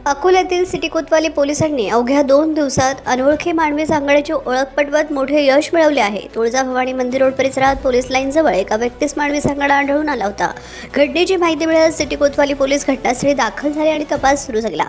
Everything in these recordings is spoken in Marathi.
अकोल्यातील सिटी कोतवाली पोलिसांनी अवघ्या 2 दिवसात अनोळखी मानवी सांगाड्याची ओळख पटवत मोठे यश मिळवले आहे। तुळजाभवानी मंदिर रोड परिसरात पोलीस लाईन जवळ एका व्यक्तीस मानवी सांगाडा आढळून आला होता। घटनेची माहिती मिळताच सिटी कोतवाली पोलीस घटनास्थळी दाखल झाले आणि तपास सुरू झाला।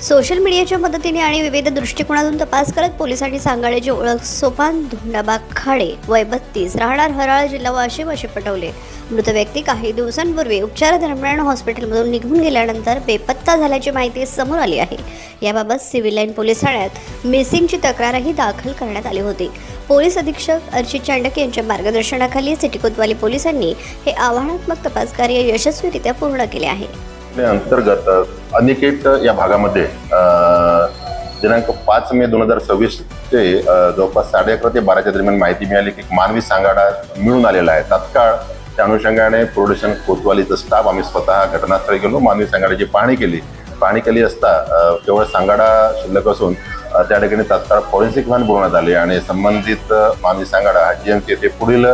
सोशल मीडियाच्या मदतीने आणि विविध दृष्टिकोनातून तपास करत पोलिसांनी सांगाड्याची ओळख सोपान धोंडाबाग खाडे वय 32 राहणार हराळ जिल्हा वाशिम असे पटवले। मृत व्यक्ती काही दिवसांपूर्वी उपचारादरम्यान हॉस्पिटलमधून निघून गेल्यानंतर बेपत्ता झाल्याची माहिती समोर आली आहे। याबाबत सिव्हिल लाईन पोलीस ठाण्यात मिसिंगची तक्रारही दाखल करण्यात आली होती। पोलीस अधीक्षक अर्चित चांडक यांच्या मार्गदर्शनाखाली सिटी कोतवाली पोलिसांनी हे आव्हानात्मक तपास कार्य यशस्वीरित्या पूर्ण केले आहे। अंतर्गत अनिकेत या भागामध्ये दिनांक 5 मे 2026 चे जवळपास 11:30 ते 12च्या दरम्यान माहिती मिळाली की मानवी सांगाडा मिळून आलेला आहे। तात्काळ त्या अनुषंगाने प्रोडक्शन कोतवालीचा स्टाफ आम्ही स्वतः घटनास्थळी गेलो, मानवी सांगाड्याची पाहणी केली असता केवळ सांगाडा शिल्लक असून त्या ठिकाणी तात्काळ फॉरेन्सिक व्हॅन बोलवण्यात आली आणि संबंधित मानवी सांगाडा GMC येथे पुढील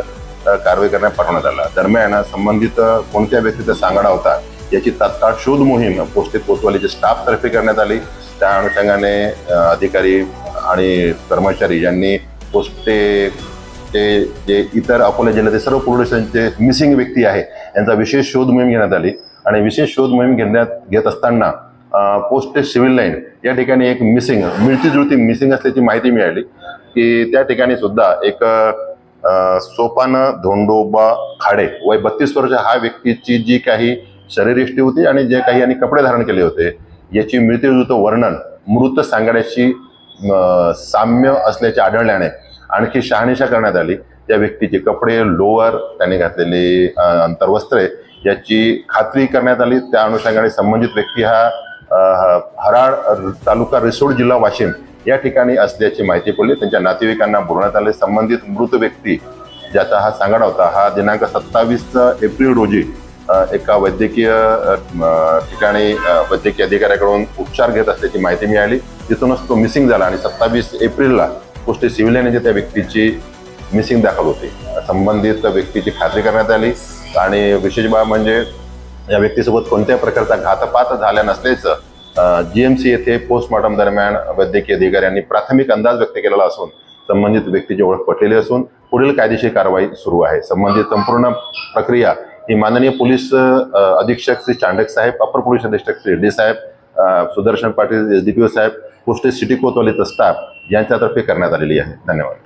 कारवाई करण्यास पाठवण्यात आला। दरम्यान संबंधित कोणत्या व्यक्तीचा सांगाडा होता याची तात्काळ शोध मोहीम पोस्टे कोतवालीच्या स्टाफ तर्फे करण्यात आली। त्या अनुषंगाने अधिकारी आणि कर्मचारी यांनी पोस्टेचे जे इतर अकोला जिल्ह्यातील सर्व पोलीस स्टेशनचे मिसिंग व्यक्ती आहे यांचा विशेष शोध मोहीम घेण्यात आली आणि विशेष शोध मोहीम घेत असताना पोस्ट सिव्हिल लाईन या ठिकाणी एक मिळती जुळती मिसिंग असल्याची माहिती मिळाली की त्या ठिकाणी सुद्धा एक सोपान धोंडोबा खाडे वय 32 वर्ष हा व्यक्तीची जी काही शरीरयष्टी होती आणि जे काही यांनी कपडे धारण केले होते याची मिळतीजुळतं वर्णन मृत सांगाड्याशी साम्य असल्याचे आढळल्याने आणखी शहानिशा करण्यात आली। त्या व्यक्तीचे कपडे, लोअर, त्याने घातलेले अंतर्वस्त्रे याची खात्री करण्यात आली। त्या अनुषंगाने संबंधित व्यक्ती हा हराळ तालुका रिसोड जिल्हा वाशिम या ठिकाणी असल्याची माहिती पडली। त्यांच्या नातेवाईकांना बोलवण्यात आले। संबंधित मृत व्यक्ती ज्याचा हा सांगाडा होता हा दिनांक 27 एप्रिल रोजी एका वैद्यकीय ठिकाणी वैद्यकीय अधिकाऱ्याकडून उपचार घेत असल्याची माहिती मिळाली। तिथूनच तो मिसिंग झाला आणि 27 एप्रिलला पोस्ट सिव्हिल लाईनमध्ये त्या व्यक्तीची मिसिंग दाखल होती। संबंधित व्यक्तीची खात्री करण्यात आली आणि विशेष बाब म्हणजे या व्यक्तीसोबत कोणत्याही प्रकारचा घातपात झाला नसल्याचं GMC येथे पोस्टमॉर्टम दरम्यान वैद्यकीय अधिकाऱ्यांनी प्राथमिक अंदाज व्यक्त केलेला असून संबंधित व्यक्तीची ओळख पटलेली असून पुढील कायदेशीर कारवाई सुरू आहे। संबंधित संपूर्ण प्रक्रिया ही माननीय पोलीस अधीक्षक श्री चांडक साहेब, अपर पोलीस अधीक्षक श्री D साहेब, सुदर्शन पाटील SDPO साहेब, पोस्ट सिटी कोतवालीचा स्टाफ यांच्यातर्फे करण्यात आलेली आहे। धन्यवाद।